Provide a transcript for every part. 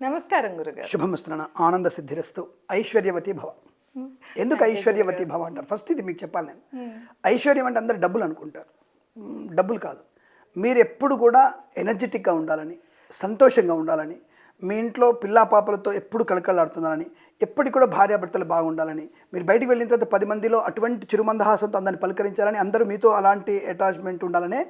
నమస్కారం గురుగారు. శుభమస్త్రణ ఆనంద సిద్ధిరస్తు ఐశ్వర్యవతి భవ. ఎందుకు ఐశ్వర్యవతి భవ అంటారు? ఫస్ట్ ఇది మీకు చెప్పాలి నేను. ఐశ్వర్యం అంటే అందరు డబ్బులు అనుకుంటారు. డబ్బులు కాదు. మీరు ఎప్పుడు కూడా ఎనర్జెటిక్గా ఉండాలని, సంతోషంగా ఉండాలని, మీ ఇంట్లో పిల్లా పాపలతో ఎప్పుడు కళకళలాడుతున్నారని, ఎప్పటికి కూడా భార్యాభర్తలు బాగుండాలని, మీరు బయటికి వెళ్ళిన తర్వాత 10 మందిలో అటువంటి చిరుమందహాసంతో అందరిని పలకరించాలని, అందరూ మీతో అలాంటి అటాచ్మెంట్ ఉండాలనే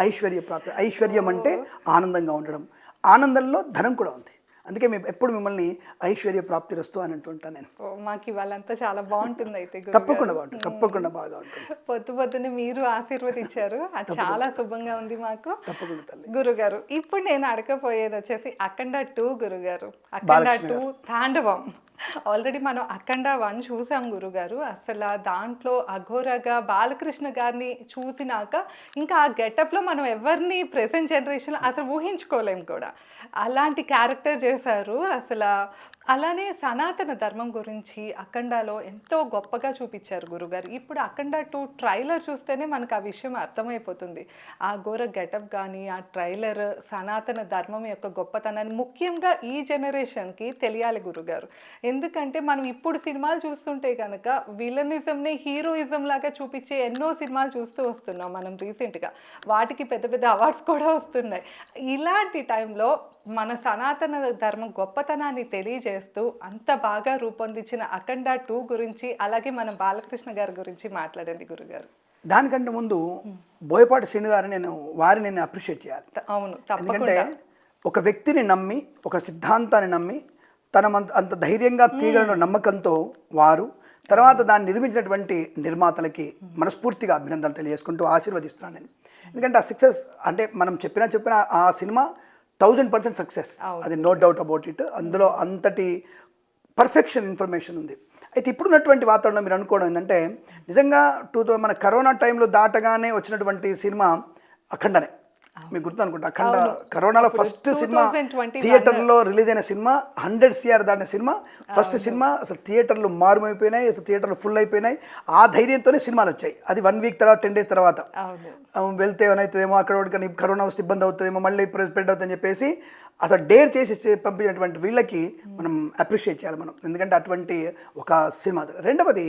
ఐశ్వర్య ప్రాప్తి. ఐశ్వర్యం అంటే ఆనందంగా ఉండడం. ఆనందంలో ధనం కూడా ఉంది. అందుకే మేము ఎప్పుడు మిమ్మల్ని ఐశ్వర్య ప్రాప్తి రస్తు అని అంటుంటాను నేను. మాకు ఇవాళంతా చాలా బాగుంటుంది. అయితే తప్పకుండా బాగుంటుంది, తప్పకుండా బాగా ఉంటుంది. పొద్దునే మీరు ఆశీర్వదించారు, అది చాలా శుభంగా ఉంది మాకు. తప్పకుండా తల్లి. గురుగారు, ఇప్పుడు నేను అడగపోయేది వచ్చేసి అఖండ 2 గురుగారు. అఖండ 2 తాండవం. ఆల్రెడీ మనం అఖండ 1 చూసాం గురుగారు. అసలు దాంట్లో అఘోరగా బాలకృష్ణ గారిని చూసినాక ఇంకా ఆ గెటప్లో మనం ఎవరిని ప్రెసెంట్ జనరేషన్లో అసలు ఊహించుకోలేం కూడా. అలాంటి క్యారెక్టర్ చేశారు అసలు. అలానే సనాతన ధర్మం గురించి అఖండాలో ఎంతో గొప్పగా చూపించారు గురుగారు. ఇప్పుడు అఖండ 2 ట్రైలర్ చూస్తేనే మనకు ఆ విషయం అర్థమైపోతుంది. ఆ ఘోర గెటప్ కానీ, ఆ ట్రైలర్ సనాతన ధర్మం యొక్క గొప్పతనాన్ని ముఖ్యంగా ఈ జనరేషన్కి తెలియాలి గురుగారు. ఎందుకంటే మనం ఇప్పుడు సినిమాలు చూస్తుంటే కనుక విలనిజంని హీరోయిజం లాగా చూపించే ఎన్నో సినిమాలు చూస్తూ వస్తున్నాం మనం రీసెంట్గా. వాటికి పెద్ద పెద్ద అవార్డ్స్ కూడా వస్తున్నాయి. ఇలాంటి టైంలో మన సనాతన ధర్మం గొప్పతనాన్ని తెలియజేస్తూ అంత బాగా రూపొందించిన అఖండ 2 గురించి, అలాగే మన బాలకృష్ణ గారి గురించి మాట్లాడండి గురుగారు. దానికంటే ముందు బోయపాటి శ్రీను గారిని నేను అప్రిషియేట్ చేయాలి. అవును, ఎందుకంటే ఒక వ్యక్తిని నమ్మి, ఒక సిద్ధాంతాన్ని నమ్మి, అంత ధైర్యంగా తీగలను నమ్మకంతో వారు తర్వాత దాన్ని నిర్మించినటువంటి నిర్మాతలకి మనస్ఫూర్తిగా అభినందనలు తెలియజేసుకుంటూ ఆశీర్వదిస్తున్నాను నేను. ఎందుకంటే ఆ సక్సెస్ అంటే మనం చెప్పిన ఆ సినిమా 1000% సక్సెస్, అది నో డౌట్ అబౌట్ ఇట్. అందులో అంతటి పర్ఫెక్షన్ ఇన్ఫర్మేషన్ ఉంది. అయితే ఇప్పుడున్నటువంటి వాతావరణంలో మీరు అనుకోవడం ఏంటంటే, నిజంగా మన కరోనా టైంలో దాటగానే వచ్చినటువంటి సినిమా అఖండనే. మీకు గుర్తు అనుకుంటా, అఖండ కరోనాలో ఫస్ట్ సినిమా థియేటర్లో రిలీజ్ అయిన సినిమా, 100 CR దాటిన సినిమా, ఫస్ట్ సినిమా. అసలు థియేటర్లు మారుమైపోయినాయి, అసలు థియేటర్లు ఫుల్ అయిపోయినాయి. ఆ ధైర్యంతోనే సినిమాలు వచ్చాయి. అది 1 వీక్ తర్వాత 10 డేస్ తర్వాత వెళ్తే ఏమవుతుందేమో, అక్కడ కానీ కరోనా వస్తే ఇబ్బంది అవుతుందేమో, మళ్ళీ స్ప్రెడ్ అవుతుందని చెప్పేసి అసలు డేర్ చేసి పంపించినటువంటి వీళ్ళకి మనం అప్రిషియేట్ చేయాలి మనం. ఎందుకంటే అటువంటి ఒక సినిమా. రెండవది,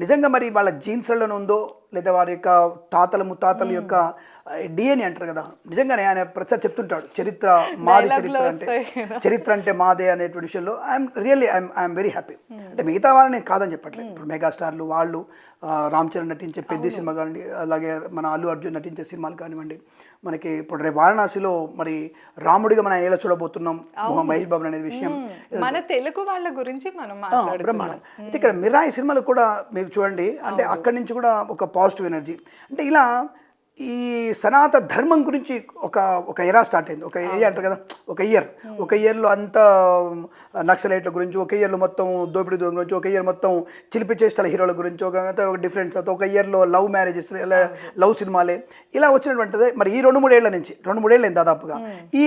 నిజంగా మరి వాళ్ళ జీన్స్లలో ఉందో లేదా వారి యొక్క తాతల ముత్తాతల యొక్క డిఎన్ఏ అంటారు కదా, నిజంగానే ఆయన ప్రతిసారి చెప్తుంటాడు, చరిత్ర అంటే మాదే అనేటువంటి విషయంలో ఐఎమ్ వెరీ హ్యాపీ. అంటే మిగతా వాళ్ళని నేను కాదని చెప్పట్లేదు. ఇప్పుడు మెగాస్టార్లు వాళ్ళు, రామ్ చరణ్ నటించే పెద్ద సినిమా కానివ్వండి, అలాగే మన అల్లు అర్జున్ నటించే సినిమాలు కానివ్వండి, మనకి ఇప్పుడు రేపు వారణాసిలో మరి రాముడిగా మనం ఎలా చూడబోతున్నాం మహేష్ బాబు అనేది విషయం, మన తెలుగు వాళ్ళ గురించి మనం బ్రహ్మాండం. అయితే ఇక్కడ మిరాయి సినిమాలు కూడా మీరు చూడండి, అంటే అక్కడి నుంచి కూడా ఒక పాజిటివ్ ఎనర్జీ. అంటే ఇలా ఈ సనాతన ధర్మం గురించి ఒక ఎరా స్టార్ట్ అయింది. ఒక ఏరియా అంటారు కదా, ఒక ఇయర్లో అంతా నక్సలైట్ల గురించి, ఒక ఇయర్లో మొత్తం దోపిడీ దొంగ గురించి, ఒక ఇయర్ మొత్తం చిలిపి చేష్టల హీరోల గురించి, ఒక డిఫరెన్స్, ఒక ఇయర్లో లవ్ మ్యారేజెస్, లవ్ సినిమాలే ఇలా వచ్చినటువంటిది. మరి ఈ 2-3 ఏళ్ల నుంచి 2-3 ఏళ్ళు దాదాపుగా ఈ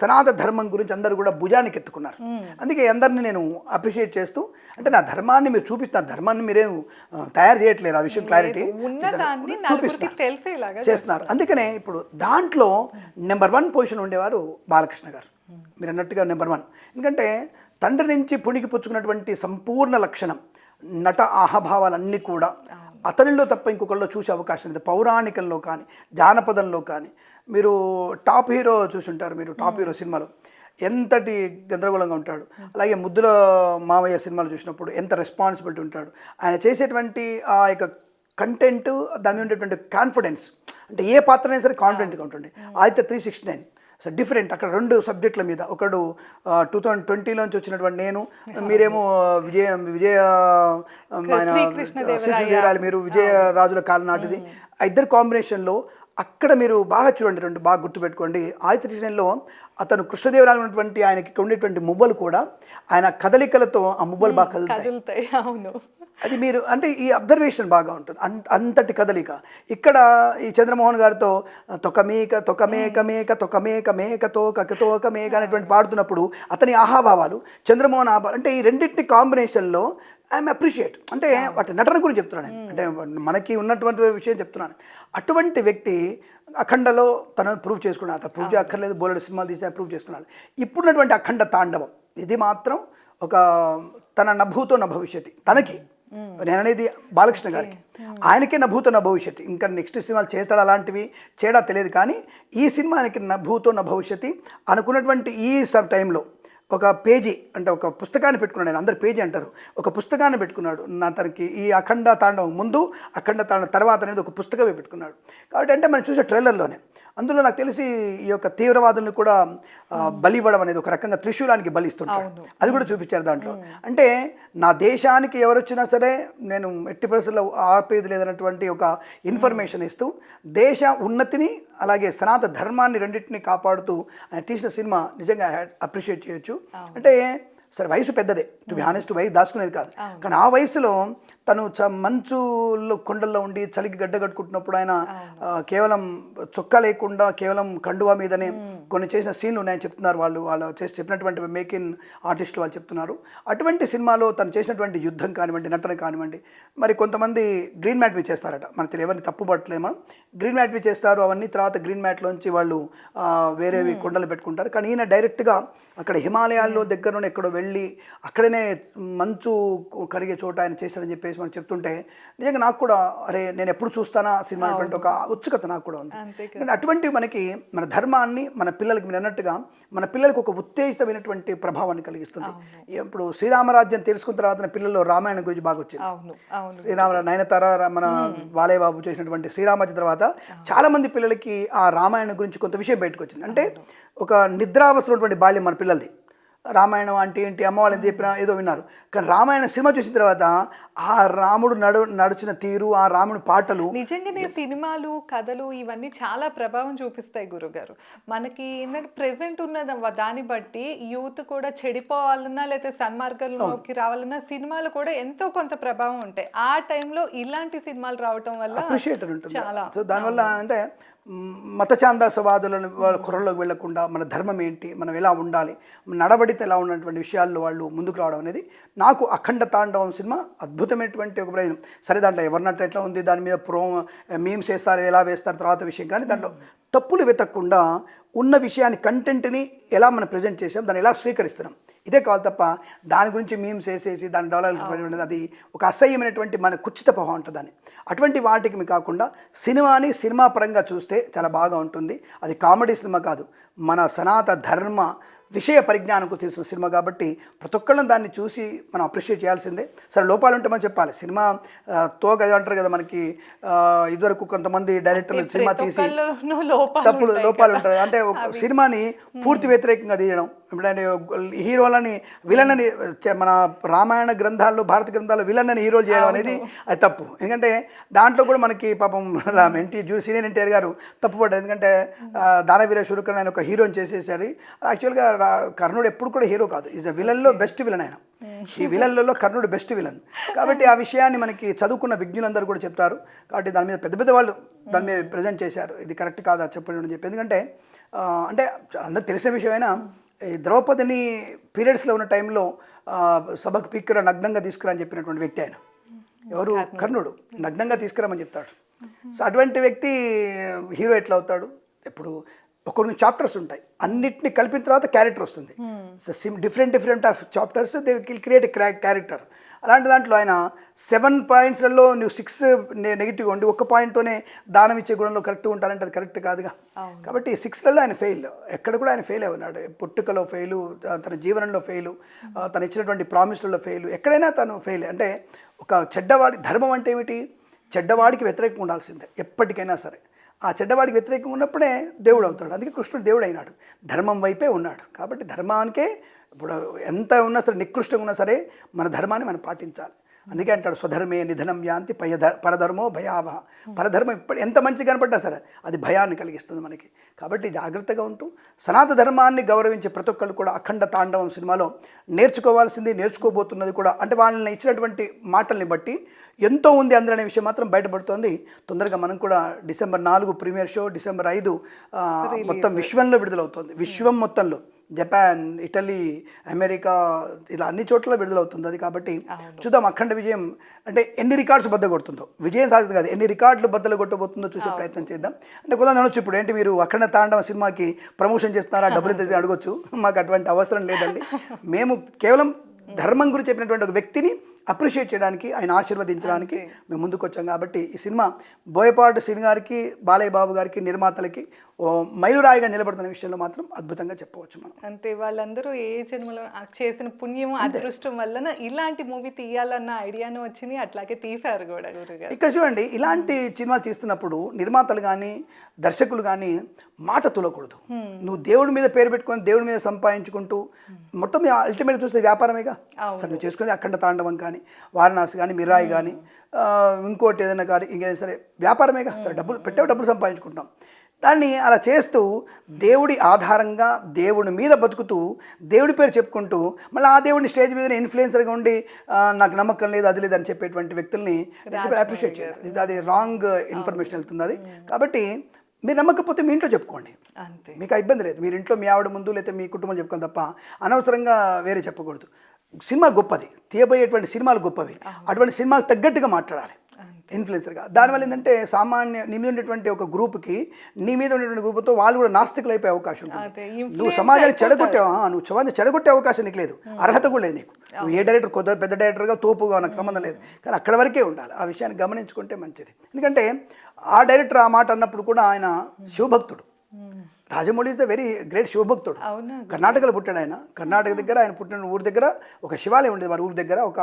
సనాతన ధర్మం గురించి అందరూ కూడా భుజానికి ఎత్తుకున్నారు. అందుకే అందరినీ నేను అప్రిషియేట్ చేస్తూ, అంటే నా ధర్మాన్ని మీరు చూపిస్తున్నారు, ధర్మాన్ని మీరేం తయారు చేయట్లేదు, ఆ విషయం క్లారిటీ చూపిస్తున్నారు, చేస్తున్నారు. అందుకనే ఇప్పుడు దాంట్లో నెంబర్ 1 పొజిషన్ ఉండేవారు బాలకృష్ణ గారు. మీరు అన్నట్టుగా నెంబర్ 1. ఎందుకంటే తండ్రి నుంచి పుణికి పుచ్చుకున్నటువంటి సంపూర్ణ లక్షణం, నట ఆహభావాలన్నీ కూడా అతనిలో తప్ప ఇంకొకరిలో చూసే అవకాశం లేదు. పౌరాణికంలో కానీ, జానపదంలో కానీ, మీరు టాప్ హీరో చూసుంటారు. మీరు టాప్ హీరో సినిమాలో ఎంతటి గందరగోళంగా ఉంటాడు. అలాగే ముద్దుల మావయ్య సినిమాలు చూసినప్పుడు ఎంత రెస్పాన్సిబిలిటీ ఉంటాడు. ఆయన చేసేటువంటి ఆ యొక్క కంటెంట్, దాని ఉండేటువంటి కాన్ఫిడెన్స్, అంటే ఏ పాత్రైనా సరే కాన్ఫిడెంట్గా ఉంటుంది. అయితే 369 సో డిఫరెంట్. అక్కడ 2 సబ్జెక్టుల మీద, ఒకడు 2020లోంచి వచ్చినటువంటి నేను, మీరేమో శ్రీకృష్ణదేవరాయలు, మీరు విజయరాజుల కాలం నాటిది. ఆ ఇద్దరు కాంబినేషన్లో అక్కడ మీరు బాగా చూడండి, 2 బాగా గుర్తుపెట్టుకోండి. 369లో అతను కృష్ణదేవరాయలు ఉన్నటువంటి ఆయనకి ఉండేటువంటి మువ్వలు కూడా ఆయన కదలికలతో ఆ మువ్వలు బాగా కదులుతాయి. అవును, అది మీరు అంటే ఈ అబ్జర్వేషన్ బాగా ఉంటుంది, అంతటి కదలిక. ఇక్కడ ఈ చంద్రమోహన్ గారితో తొకమేక తొకమేక మేక తొకమేక మేకతో కకతోక మేక అనేటువంటి పాడుతున్నప్పుడు అతని ఆహాభావాలు, చంద్రమోహన్ ఆభావాలు, అంటే ఈ రెండింటి కాంబినేషన్లో ఐఎమ్ అప్రిషియేట్. అంటే వాటి నటన గురించి చెప్తున్నాను నేను. అంటే మనకి ఉన్నటువంటి విషయం చెప్తున్నాను. అటువంటి వ్యక్తి అఖండలో తను ప్రూవ్ చేసుకున్నాడు. అతను ప్రూవ్ చేయక్కర్లేదు, బోలెడు సినిమాలు తీసి ప్రూవ్ చేసుకున్నాడు. ఇప్పుడున్నటువంటి అఖండ తాండవం ఇది మాత్రం ఒక తన నభూతో నా భవిష్యత్తు తనకి, నేను అనేది బాలకృష్ణ గారికి, ఆయనకే నభూతో నా భవిష్యత్తు. ఇంకా నెక్స్ట్ సినిమాలు చేస్తాడు అలాంటివి చేయడా తెలియదు, కానీ ఈ సినిమానికి నభూతో నా భవిష్యత్తు అనుకున్నటువంటి ఈ టైంలో ఒక పేజీ అంటే ఒక పుస్తకాన్ని పెట్టుకున్నాడు. ఆయన అందరు పేజీ అంటారు, ఒక పుస్తకాన్ని పెట్టుకున్నాడు. తనకి ఈ అఖండ తాండవం ముందు, అఖండ తాండవం తర్వాత అనేది ఒక పుస్తకమే పెట్టుకున్నాడు. కాబట్టి అంటే మనం చూసే ట్రైలర్లోనే అందులో నాకు తెలిసి ఈ యొక్క తీవ్రవాదుల్ని కూడా బలి ఇవ్వడం అనేది ఒక రకంగా త్రిశూలానికి బలిస్తుంటాడు, అది కూడా చూపించారు దాంట్లో. అంటే నా దేశానికి ఎవరు వచ్చినా సరే నేను ఎట్టి పరిస్థితుల్లో ఆపేది లేదన్నటువంటి ఒక ఇన్ఫర్మేషన్ ఇస్తూ దేశ ఉన్నతిని అలాగే సనాతన ధర్మాన్ని రెండింటిని కాపాడుతూ ఆయన తీసిన సినిమా నిజంగా అప్రిషియేట్ చేయొచ్చు. అంటే సరే వయసు పెద్దదే, టు బి హానెస్ట్, వయసు దాచుకునేది కాదు, కానీ ఆ వయసులో తను మంచులో కొండల్లో ఉండి చలికి గడ్డ కట్టుకుంటున్నప్పుడు ఆయన కేవలం చొక్కా లేకుండా కేవలం కండువా మీదనే కొన్ని చేసిన సీన్లు ఉన్నాయని చెప్తున్నారు వాళ్ళు చెప్పినటువంటి మేకింగ్ ఆర్టిస్టులు వాళ్ళు చెప్తున్నారు. అటువంటి సినిమాలో తను చేసినటువంటి యుద్ధం కానివ్వండి, నటన కానివ్వండి, మరి కొంతమంది గ్రీన్ మ్యాట్ మీద చేస్తారట, మనకు తెలియదు, ఎవరిని తప్పుపట్టలేమో, గ్రీన్ మ్యాట్ మీద చేస్తారు అవన్నీ, తర్వాత గ్రీన్ మ్యాట్లోంచి వాళ్ళు వేరేవి కొండలు పెట్టుకుంటారు. కానీ ఈయన డైరెక్ట్గా అక్కడ హిమాలయాల్లో దగ్గరలోనే ఎక్కడో వెళ్ళి అక్కడనే మంచు కరిగే చోట ఆయన చేశారని చెప్పేసి మనం చెప్తుంటే నిజంగా నాకు కూడా అరే నేను ఎప్పుడు చూస్తానా సినిమా అనేటువంటి ఒక ఉత్సుకత నాకు కూడా ఉంది. అటువంటి మనకి మన ధర్మాన్ని మన పిల్లలకి మీరు అన్నట్టుగా మన పిల్లలకు ఒక ఉత్తేజితమైనటువంటి ప్రభావాన్ని కలిగిస్తుంది. ఇప్పుడు శ్రీరామరాజ్యం తెలుసుకున్న తర్వాత పిల్లల్లో రామాయణం గురించి బాగా వచ్చింది. శ్రీరామ నయనతార మన బాలయ్య బాబు చేసినటువంటి శ్రీరామరాజ్యం తర్వాత చాలా మంది పిల్లలకి ఆ రామాయణం గురించి కొంత విషయం బయటకు వచ్చింది. అంటే ఒక నిద్రావస్థటువంటి బాల్యం మన పిల్లలది. రామాయణం అంటే ఏంటి, అమ్మవాళ్ళు ఎంత చెప్పినా ఏదో విన్నారు, కానీ రామాయణ సినిమా చూసిన తర్వాత ఆ రాముడు నడిచిన తీరు, ఆ రాముడి పాటలు, నిజంగానే సినిమాలు కథలు ఇవన్నీ చాలా ప్రభావం చూపిస్తాయి గురుగారు. మనకి ఏంటంటే ప్రెసెంట్ ఉన్నది దాన్ని బట్టి యూత్ కూడా చెడిపోవాలన్నా లేకపోతే సన్మార్గంలోకి రావాలన్నా సినిమాలు కూడా ఎంతో కొంత ప్రభావం ఉంటాయి. ఆ టైంలో ఇలాంటి సినిమాలు రావటం వల్ల అప్రిషియేటర్ ఉంటుంది చాలా. సో దానివల్ల అంటే మతచాంద స్వవాదులను వాళ్ళ కుర్రలోకి వెళ్లకుండా మన ధర్మం ఏంటి, మనం ఎలా ఉండాలి, నడబడితే ఎలా ఉన్నటువంటి విషయాల్లో వాళ్ళు ముందుకు రావడం అనేది నాకు అఖండ తాండవం సినిమా అద్భుతమైనటువంటి ఒక ప్రయోజనం. సరే దాంట్లో ఎవరినట్టు ఎట్లా ఉంది, దాని మీద మీమ్స్ వేస్తారు, ఎలా వేస్తారు తర్వాత విషయం, కానీ దాంట్లో తప్పులు వెతకకుండా ఉన్న విషయాన్ని కంటెంట్ని ఎలా మనం ప్రజెంట్ చేసాం, దాన్ని ఎలా స్వీకరిస్తున్నాం, ఇదే కావాలి తప్ప దాని గురించి మీమ్స్ వేసేసి దాని డెవలప్మెంట్ అది ఒక అసహ్యమైనటువంటి మన కుచిత ప్రభావం ఉంటుందని అటువంటి వాటికి మీకు కాకుండా సినిమాని సినిమా పరంగా చూస్తే చాలా బాగా ఉంటుంది. అది కామెడీ సినిమా కాదు, మన సనాతన ధర్మ విషయ పరిజ్ఞానంకు తీసుకున్న సినిమా కాబట్టి ప్రతి ఒక్కళ్ళం దాన్ని చూసి మనం అప్రిషియేట్ చేయాల్సిందే. సరే లోపాలు ఉంటే మనం చెప్పాలి, సినిమా తోక అది అంటారు కదా, మనకి ఇదివరకు కొంతమంది డైరెక్టర్లు సినిమా తీసి లోపాలు ఉంటాయి, అంటే ఒక సినిమాని పూర్తి వ్యతిరేకంగా తీయడం, ఎప్పుడంటే హీరోలని విలన్ని మన రామాయణ గ్రంథాల్లో భారత గ్రంథాల్లో విలన్ని హీరోలు చేయడం అనేది అది తప్పు. ఎందుకంటే దాంట్లో కూడా మనకి పాపం సీనియర్ ఎన్టీఆర్ గారు తప్పుపడ్డారు. ఎందుకంటే దానవీర శూరకర్ణ ఆయన ఒక హీరోని చేసేసారు. యాక్చువల్గా కర్ణుడు ఎప్పుడు కూడా హీరో కాదు, ఈజ్ అ విలన్లో బెస్ట్ విలన్ ఆయన. ఈ విలన్లలో కర్ణుడు బెస్ట్ విలన్. కాబట్టి ఆ విషయాన్ని మనకి చదువుకున్న విజ్ఞులందరూ కూడా చెప్తారు. కాబట్టి దాని మీద పెద్ద పెద్ద వాళ్ళు దాని మీద ప్రజెంట్ చేశారు, ఇది కరెక్ట్ కాదా చెప్పండి అని చెప్పి. ఎందుకంటే అంటే అందరూ తెలిసిన విషయమైనా ఈ ద్రౌపదిని పీరియడ్స్లో ఉన్న టైంలో సభకు పీక్కురా నగ్నంగా తీసుకురా అని చెప్పినటువంటి వ్యక్తి ఆయన. ఎవరు? కర్ణుడు. నగ్నంగా తీసుకురామని చెప్తాడు. సో అటువంటి వ్యక్తి హీరో ఎట్లా అవుతాడు? ఇప్పుడు కొన్ని చాప్టర్స్ ఉంటాయి, అన్నిటిని కలిపిన తర్వాత క్యారెక్టర్ వస్తుంది. So different of chapters they will create character. అలాంటి దాంట్లో ఆయన 7 పాయింట్స్లలో నువ్వు 6 నెగిటివ్గా ఉండి ఒక్క పాయింట్తోనే దానం ఇచ్చే గుణంలో కరెక్ట్గా ఉంటారంటే అది కరెక్ట్ కాదుగా. కాబట్టి 6లలో ఆయన ఫెయిల్, ఎక్కడ కూడా ఆయన ఫెయిల్ అవున్నాడు. పుట్టుకలో ఫెయిలు, తన జీవనంలో ఫెయిలు, తను ఇచ్చినటువంటి ప్రామిస్లలో ఫెయిలు, ఎక్కడైనా తను ఫెయిల్. అంటే ఒక చెడ్డవాడి ధర్మం అంటే ఏమిటి? చెడ్డవాడికి వ్యతిరేకంగా ఉండాల్సిందే ఎప్పటికైనా సరే. ఆ చెడ్డవాడికి వ్యతిరేకంగా ఉన్నప్పుడే దేవుడు అవుతాడు. అందుకే కృష్ణుడు దేవుడు అయినాడు, ధర్మం వైపే ఉన్నాడు. కాబట్టి ధర్మానికే ఇప్పుడు ఎంత ఉన్నా సరే, నికృష్టంగా ఉన్నా సరే మన ధర్మాన్ని మనం పాటించాలి. అందుకే అంటాడు స్వధర్మే నిధనం యాంతి పరధర్మో భయావహ. పరధర్మం ఇప్పుడు ఎంత మంచి కనపడ్డా సరే అది భయాన్ని కలిగిస్తుంది మనకి. కాబట్టి జాగ్రత్తగా ఉంటూ సనాతన ధర్మాన్ని గౌరవించే ప్రతి ఒక్కళ్ళు కూడా అఖండ తాండవం సినిమాలో నేర్చుకోవాల్సింది, నేర్చుకోబోతున్నది కూడా, అంటే వాళ్ళని ఇచ్చినటువంటి మాటల్ని బట్టి ఎంతో ఉంది అందరూ అనే విషయం మాత్రం బయటపడుతోంది. తొందరగా మనం కూడా December 4 ప్రీమియర్ షో, December 5 మొత్తం విశ్వంలో విడుదలవుతుంది. విశ్వం మొత్తంలో జపాన్, ఇటలీ, అమెరికా ఇలా అన్ని చోట్ల విడుదలవుతుంది అది. కాబట్టి చూద్దాం అఖండ విజయం అంటే ఎన్ని రికార్డ్స్ బద్దలు కొడుతుందో, విజయం సాధిస్తుంది కాదు, ఎన్ని రికార్డులు బద్దలు కొట్టబోతుందో చూసే ప్రయత్నం చేద్దాం. అంటే కొంత అనొచ్చు, ఇప్పుడు ఏంటి మీరు అఖండ తాండవ సినిమాకి ప్రమోషన్ చేస్తున్నారా, డబ్బులు ఎంత అడగొచ్చు. మాకు అటువంటి అవసరం లేదండి. మేము కేవలం ధర్మం గురించి చెప్పినటువంటి ఒక వ్యక్తిని అప్రిషియేట్ చేయడానికి, ఆయన ఆశీర్వదించడానికి మేము ముందుకు వచ్చాం. కాబట్టి ఈ సినిమా బోయపాటి శ్రీని గారికి, బాలయ్య బాబు గారికి, నిర్మాతలకి ఓ మైలురాయిగా నిలబడుతున్న విషయంలో మాత్రం అద్భుతంగా చెప్పవచ్చు మనం. అంతే, వాళ్ళందరూ ఏ జన్మలో చేసిన పుణ్యం అదృష్టం వలన ఇలాంటి మూవీ తీయాలన్న ఐడియాను వచ్చింది, అట్లాగే తీశారు కూడా గురుగారు. ఇక్కడ చూడండి, ఇలాంటి సినిమా తీస్తున్నప్పుడు నిర్మాతలు కానీ దర్శకులు కానీ మాట తులకూడదు. నువ్వు దేవుడి మీద పేరు పెట్టుకొని దేవుడి మీద సంపాదించుకుంటూ మొత్తం అల్టిమేట్ చూస్తే వ్యాపారమేగా. అసలు నువ్వు చేసుకునేది అఖండ తాండవం కానీ, వారణాసి కానీ, మిరాయి కానీ, ఇంకోటి ఏదైనా కానీ, ఇంకేదైనా సరే వ్యాపారమేగా. సరే డబ్బులు పెట్టావు, డబ్బులు సంపాదించుకుంటాం. దాన్ని అలా చేస్తూ దేవుడి ఆధారంగా దేవుడి మీద బతుకుతూ దేవుడి పేరు చెప్పుకుంటూ మళ్ళీ ఆ దేవుడిని స్టేజ్ మీద ఇన్ఫ్లుయెన్సర్గా ఉండి నాకు నమ్మకం లేదు, అది లేదని చెప్పేటువంటి వ్యక్తుల్ని అప్రిషియేట్ చేయాలి. ఇది అది రాంగ్ ఇన్ఫర్మేషన్ వెళ్తుంది అది. కాబట్టి మీరు నమ్మకపోతే మీ ఇంట్లో చెప్పుకోండి, అంతే, మీకు ఆ ఇబ్బంది లేదు. మీరు ఇంట్లో మీ ఆవిడ ముందు లేకపోతే మీ కుటుంబం చెప్పుకోండి తప్ప అనవసరంగా వేరే చెప్పకూడదు. సినిమా గొప్పది, తీయబోయేటువంటి సినిమాలు గొప్పవి, అటువంటి సినిమాకు తగ్గట్టుగా మాట్లాడాలి ఇన్ఫ్లుయెన్సర్గా. దానివల్ల ఏంటంటే సామాన్య నీ మీద ఉండేటువంటి ఒక గ్రూప్కి, నీ మీద ఉండేటువంటి గ్రూప్తో వాళ్ళు కూడా నాస్తికులు అయిపోయే అవకాశం ఉంటుంది. నువ్వు సమాజాన్ని చెడగొట్టావా, నువ్వు సమాజాన్ని చెడగొట్టే అవకాశం నీకు లేదు, అర్హత కూడా లేదు నీకు. నువ్వు ఏ డైరెక్టర్ కొద్ది పెద్ద డైరెక్టర్గా తోపుగా నాకు సంబంధం లేదు, కానీ అక్కడ వరకే ఉండాలి. ఆ విషయాన్ని గమనించుకుంటే మంచిది. ఎందుకంటే ఆ డైరెక్టర్ ఆ మాట అన్నప్పుడు కూడా ఆయన శివభక్తుడు. Rajamouli is the very great శివభక్తుడు. కర్ణాటకలో పుట్టాడు ఆయన. కర్ణాటక దగ్గర ఆయన పుట్టిన ఊరి దగ్గర ఒక శివాలయం ఉండేది. వారి ఊరి దగ్గర ఒక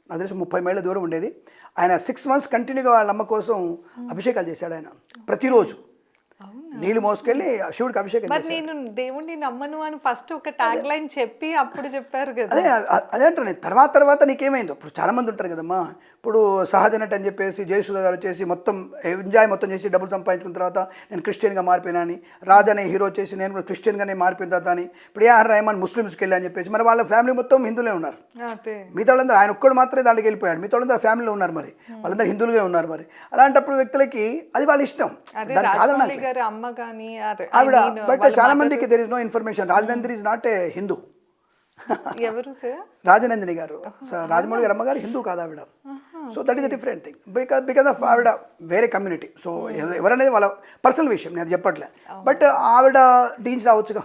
నాకు తెలిసి 30 మైళ్ళ దూరం ఉండేది. ఆయన 6 months కంటిన్యూగా వాళ్ళ అమ్మ కోసం అభిషేకాలు చేశాడు ఆయన. ప్రతిరోజు నీళ్ళు మోసుకెళ్ళి శివుడికి అభిషేకం చేశాడు. నేను దేవుడిని నమ్మను అని ఫస్ట్ ఒక ట్యాగ్ లైన్ చెప్పి అప్పుడు చెప్పారు కదా. అదే అంటాను. తర్వాత నీకేమైందో, ఇప్పుడు చాలా మంది ఉంటారు కదమ్మా. ఇప్పుడు సహజనట్ అని చెప్పేసి జయసుధ గారు వచ్చేసి మొత్తం ఎంజాయ్ మొత్తం చేసి డబ్బులు సంపాదించుకున్న తర్వాత నేను క్రిస్టియన్గా మారిపోయినా అని, రాజ్ అనే హీరో వచ్చేసి నేను కూడా క్రిస్టియన్గానే మారిపోయిన తర్వాత అని, ఇప్పుడు ఏఆర్ రెహమాన్ ముస్లిమ్స్కి వెళ్ళి అని చెప్పేసి, మరి వాళ్ళ ఫ్యామిలీ మొత్తం హిందువులే ఉన్నారు. మిగతా వాళ్ళందరూ, ఆయన ఒక్కడు మాత్రమే దాంట్లోకి వెళ్ళిపోయాడు, మిగతా వాళ్ళందరూ ఫ్యామిలీలో ఉన్నారు, మరి వాళ్ళందరూ హిందువులుగా ఉన్నారు. మరి అలాంటప్పుడు వ్యక్తులకి అది వాళ్ళ ఇష్టం, దానికి కాదనట్లేదు. ఆవిడ బట్ చాలా మందికి there is no information. Rajanandini is not a Hindu. ఎవరు సార్? రాజనందిని గారు, రాజమౌళి గారు అమ్మగారు హిందూ కాదు ఆవిడ. So that is a different thing. Because of ఆవిడ వేరే కమ్యూనిటీ. సో ఎవరనేది వాళ్ళ పర్సనల్ విషయం, నేను అది చెప్పట్లే. బట్ ఆవిడ డీన్స్ రావచ్చుగా,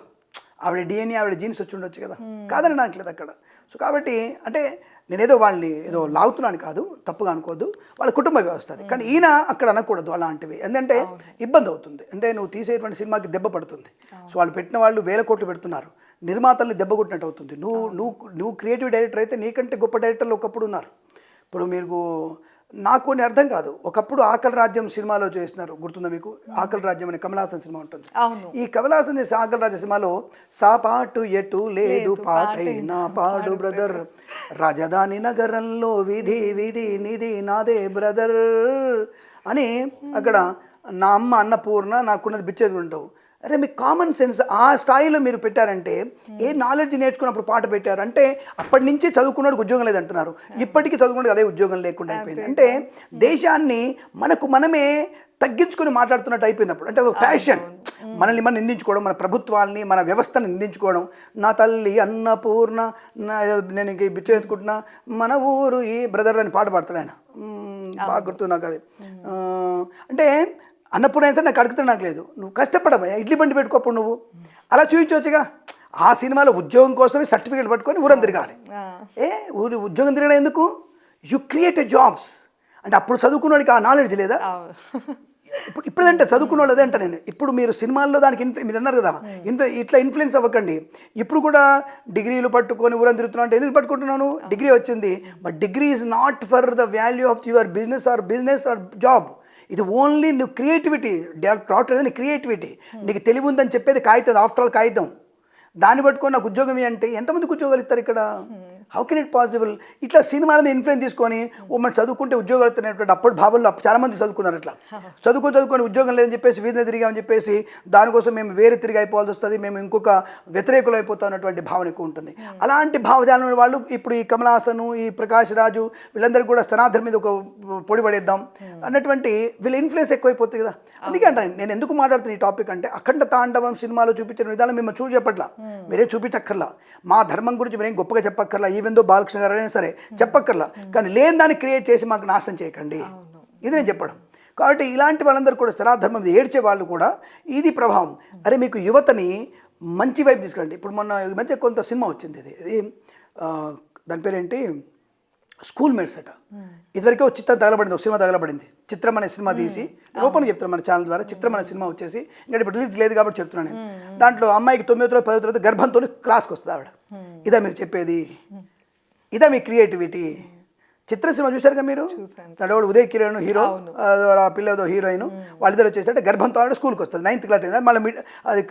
ఆవిడ డిఎన్ఏ ఆవిడ జీన్స్ వచ్చి ఉండొచ్చు కదా, కాదని నాకు లేదు అక్కడ. సో కాబట్టి అంటే నేనేదో వాళ్ళని ఏదో లాగుతున్నాను కాదు, తప్పుగా అనుకోవద్దు, వాళ్ళ కుటుంబ వ్యవస్థ అది. కానీ ఈయన అక్కడ అనకూడదు అలాంటివి, ఎందుకంటే ఇబ్బంది అవుతుంది. అంటే నువ్వు తీసేటువంటి సినిమాకి దెబ్బ పడుతుంది. సో వాళ్ళు పెట్టిన వాళ్ళు 1000 కోట్లు పెడుతున్నారు, నిర్మాతల్ని దెబ్బ కొట్టినట్టు అవుతుంది. నువ్వు క్రియేటివ్ డైరెక్టర్ అయితే నీకంటే గొప్ప డైరెక్టర్లు ఒకప్పుడు ఉన్నారు. ఇప్పుడు మీకు నాకు కొన్ని అర్థం కాదు. ఒకప్పుడు ఆకలి రాజ్యం సినిమాలో చేస్తున్నారు, గుర్తుందా మీకు? ఆకలి రాజ్యం అనే కమల్ హాసన్ సినిమా ఉంటుంది. ఈ కమల్ హాసన్ చేసే ఆకలి రాజ్యం సినిమాలో సా పాటు ఎటు లేదు పాటైనా పాడు బ్రదర్, రాజధాని నగరంలో విధి విధి నిధి నాదే బ్రదర్ అని అక్కడ నా అమ్మ అన్నపూర్ణ నాకున్నది బిచ్చేది ఉంటావు. అరే మీకు కామన్ సెన్స్ ఆ స్థాయిలో మీరు పెట్టారంటే, ఏ నాలెడ్జ్ నేర్చుకున్నప్పుడు పాట పెట్టారు అంటే, అప్పటి నుంచి చదువుకున్నాడు ఉద్యోగం లేదంటున్నారు, ఇప్పటికీ చదువుకున్నది అదే ఉద్యోగం లేకుండా అయిపోయింది. అంటే దేశాన్ని మనకు మనమే తగ్గించుకొని మాట్లాడుతున్నట్టు అయిపోయింది అప్పుడు. అంటే ఒక ప్యాషన్, మనల్ని మనం నిందించుకోవడం, మన ప్రభుత్వాన్ని మన వ్యవస్థను నిందించుకోవడం. నా తల్లి అన్నపూర్ణ, నేను ఇంక బిచ్చేసుకుంటున్నా మన ఊరు ఈ బ్రదర్ అని పాట పాడతాడు ఆయన, బాగా గుర్తు నాకు అది. అంటే అన్నపూర్ణ అయితే నాకు అడుగుతున్నా నాకు లేదు, నువ్వు కష్టపడవా, ఇడ్లీ బండి పెట్టుకోప్పుడు నువ్వు అలా చూపించవచ్చుగా. ఆ సినిమాలో ఉద్యోగం కోసమే సర్టిఫికేట్ పట్టుకొని ఊరం తిరగాలి. ఉద్యోగం తిరగడం ఎందుకు? You create jobs. అంటే అప్పుడు చదువుకున్నవాడికి ఆ నాలెడ్జ్ లేదా? ఇప్పుడంటే చదువుకున్న వాళ్ళు అదే అంట. నేను ఇప్పుడు మీరు సినిమాల్లో దానికి మీరు అన్నారు కదా, ఇట్లా ఇన్ఫ్లుయెన్స్ అవ్వకండి. ఇప్పుడు కూడా డిగ్రీలు పట్టుకొని ఊరం తిరుగుతున్నావు అంటే ఎందుకు పట్టుకుంటున్నాను? డిగ్రీ వచ్చింది, but degree is not for the value of your business are job. ఇది ఓన్లీ నువ్వు క్రియేటివిటీ, డాక్టర్ నీ క్రియేటివిటీ, నీకు తెలివి ఉందని చెప్పేది కాగితం, ఆఫ్టర్ ఆల్ కాగితం. దాన్ని పట్టుకొని నాకు ఉద్యోగం అంటే ఎంతమందికి ఉద్యోగాలు ఇస్తారు ఇక్కడ? How can it possible? ఇట్లా సినిమాలని ఇన్ఫ్లుయెన్స్ తీసుకొని మనం చదువుకుంటే ఉద్యోగాలు వస్తున్నటువంటి అప్పుడు భావంలో చాలామంది చదువుకున్నారు అట్లా. చదువుకొని ఉద్యోగం లేదని చెప్పేసి వీధిని తిరిగామని చెప్పేసి దానికోసం మేము వేరే తిరిగి అయిపోవాల్సి వస్తుంది, మేము ఇంకొక వ్యతిరేకులు అయిపోతాం అన్నటువంటి భావన ఎక్కువ ఉంటుంది. అలాంటి భావజాలం ఉన్న వాళ్ళు ఇప్పుడు ఈ కమల్ హాసన్, ఈ ప్రకాష్ రాజు వీళ్ళందరికీ కూడా సనాతన మీద ఒక పొడి పడేద్దాం అన్నటువంటి వీళ్ళ ఇన్ఫ్లుయెన్స్ ఎక్కువైపోతుంది కదా. అందుకే అంటాను నేను ఎందుకు మాట్లాడుతున్న ఈ టాపిక్ అంటే, అఖండ తాండవం సినిమాలో చూపించిన విధానం మేము చెప్పట్లా, మీరేం చూపించక్కర్లా, మా ధర్మం గురించి మీరేం గొప్పగా చెప్పక్కర్లా, ఈవెందో బాలకృష్ణ గారు అయినా సరే చెప్పక్కర్లా, కానీ లేని దాన్ని క్రియేట్ చేసి మాకు నాశనం చేయకండి, ఇది నేను చెప్పడం. కాబట్టి ఇలాంటి వాళ్ళందరూ కూడా సనాధర్మం ఏడ్చే వాళ్ళు కూడా ఇది ప్రభావం. అరే మీకు యువతని మంచి వైపు తీసుకురండి. ఇప్పుడు మొన్న ఈ మధ్య కొంత సినిమా వచ్చింది, ఇది దాని పేరేంటి, స్కూల్ మేట్స్ అట. ఇదివరకే ఒక చిత్రం తగలబడింది, ఒక సినిమా తగలబడింది, చిత్రం అనే సినిమా తీసి ఓపెన్ చెప్తున్నాను మన ఛానల్ ద్వారా. చిత్రం అనే సినిమా వచ్చేసి ఇంకా ఇప్పుడు రిలీజ్ లేదు కాబట్టి చెప్తున్నాను నేను. దాంట్లో అమ్మాయికి 9వ తరగతి 10వ తరగతి గర్భంతో క్లాస్కి వస్తుంది ఆవిడ. ఇదా మీరు చెప్పేది? ఇదా మీ క్రియేటివిటీ? చిత్ర సినిమా చూసారుగా మీరు? దాంట్లో ఉదయ్ కిరణ్ హీరో, ఆ పిల్లదో హీరోయిన్, వాళ్ళిద్దరు వచ్చేసి గర్భంతో ఆవిడ స్కూల్కి వస్తుంది, 9th క్లాస్. మళ్ళీ అది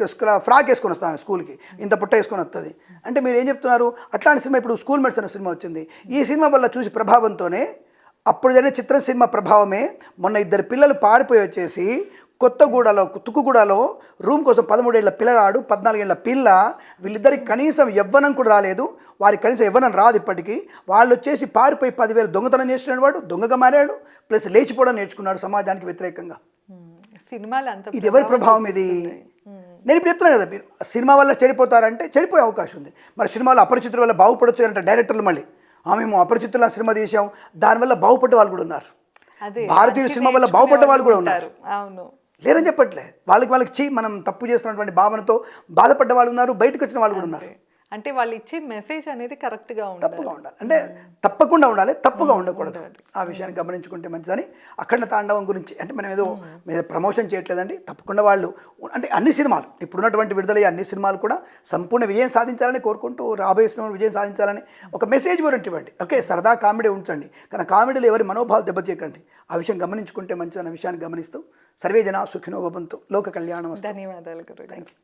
ఫ్రాక్ వేసుకొని వస్తాను స్కూల్కి, ఇంత పుట్ట వేసుకొని వస్తుంది. అంటే మీరు ఏం చెప్తున్నారు? అట్లాంటి సినిమా ఇప్పుడు స్కూల్ మేట్స్ అనే సినిమా వచ్చింది. ఈ సినిమా వల్ల చూసి ప్రభావంతోనే అప్పుడు జరిగిన చిత్ర సినిమా ప్రభావమే మొన్న 2 పిల్లలు పారిపోయి వచ్చేసి కొత్తగూడలో, తుక్కుగూడలో రూమ్ కోసం 13 ఏళ్ల పిల్లగాడు, 14 ఏళ్ల పిల్ల, వీళ్ళిద్దరికి కనీసం యవ్వనం కూడా రాలేదు, వారికి కనీసం యవ్వనం రాదు ఇప్పటికీ. వాళ్ళు వచ్చేసి పారిపోయి 10,000 దొంగతనం చేస్తున్నాడు, వాడు దొంగగా మారాడు, ప్లస్ లేచిపోవడం నేర్చుకున్నాడు సమాజానికి వ్యతిరేకంగా. సినిమాలు అంత ఇది ఎవరి ప్రభావం ఇది? నేను ఇప్పుడు చెప్తున్నాను కదా, మీరు సినిమా వల్ల చెడిపోతారంటే చెడిపోయే అవకాశం ఉంది. మరి సినిమాలో అపరిచితుల వల్ల బాగుపడొచ్చు అంటే డైరెక్టర్లు మళ్ళీ మేము అపరిచితుల సినిమా తీసాం, దానివల్ల బాగుపడ్డ వాళ్ళు కూడా ఉన్నారు. భారతీయ సినిమా వల్ల బాగుపడ్డ వాళ్ళు కూడా ఉన్నారు, లేరని చెప్పట్లే. వాళ్ళకి మనం తప్పు చేస్తున్నటువంటి భావనతో బాధపడ్డ వాళ్ళు ఉన్నారు, బయటకు వచ్చిన వాళ్ళు కూడా ఉన్నారు. అంటే వాళ్ళు ఇచ్చే మెసేజ్ అనేది కరెక్ట్గా తప్పుగా ఉండాలి, అంటే తప్పకుండా ఉండాలి, తప్పుగా ఉండకూడదు. ఆ విషయాన్ని గమనించుకుంటే మంచిదని. అఖండ తాండవం గురించి అంటే మనం ఏదో మీద ప్రమోషన్ చేయట్లేదండి, తప్పకుండా వాళ్ళు అంటే అన్ని సినిమాలు ఇప్పుడున్నటువంటి విడుదలయ్యే అన్ని సినిమాలు కూడా సంపూర్ణ విజయం సాధించాలని కోరుకుంటూ, రాబోయే సినిమాలు విజయం సాధించాలని ఒక మెసేజ్ గురించి ఇవ్వండి. ఓకే, సరదా కామెడీ ఉంచండి, కానీ కామెడీలో ఎవరి మనోభావాలు దెబ్బతీయకండి. ఆ విషయం గమనించుకుంటే మంచిదన్న విషయాన్ని గమనిస్తూ సర్వే జనా సుఖినో భవంతు, లోక కళ్యాణం. ధన్యవాదాలు గురు. Thank you.